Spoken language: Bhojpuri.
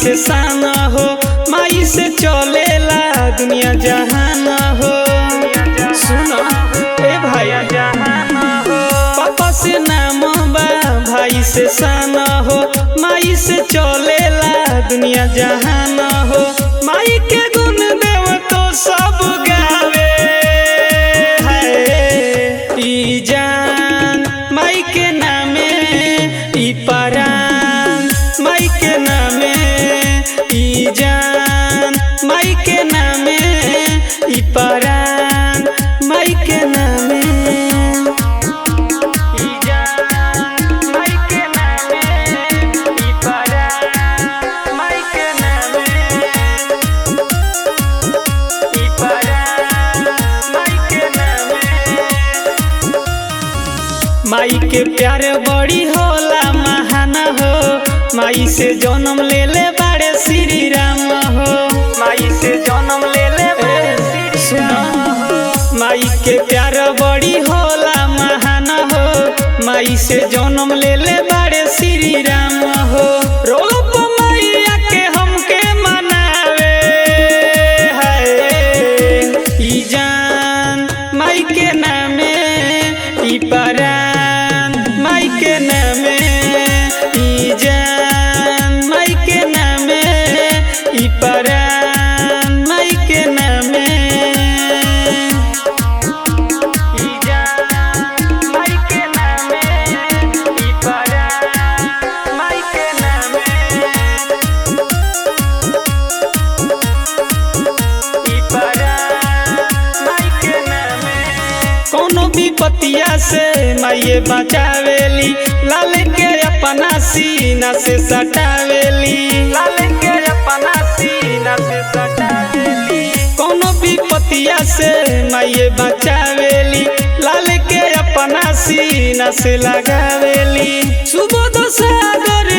से शान हो, माई से चलेला दुनिया जहान हो। सुनो ए भाई जहान हो, पापा से नाम बा भाई से शान हो, माई से चलेला दुनिया जहान हो। माई के गुण देव तो सब गावे है, ई जान माई के नामे ई परान, माई के नामे ई जान, माई के नामे ई परान, माई के नामे ई जान, माई के नामे ई परान, माई के नामे ई परान, माई के नामे। माई के प्यार बड़ी होला महान हो, माई से जन्म ले ले बाड़े श्री राम हो, माई से जन्म ले ले बाड़े श्री राम हो। माई के प्यार बड़ी होला महान हो, माई से जन्म ले ले बाड़े श्री राम हो। रोप मैया के हमके मनावे है, ई जान माई के नामे ई परान, माई के नामे ई जान, माई के नामे ई परान, माई के नामे ई जान, माई के नामे ई परान, माई के नामे ई परान, माई के नामे। कोनो भी पतिया से माइये बचावेली, लाल के अपना सीना से सटावेली, लाल के अपना सीना से सटावेली। कोनो भी पतिया से माइये बचावेली, लाल के अपना सीना से लगावेली। सुबोध सागर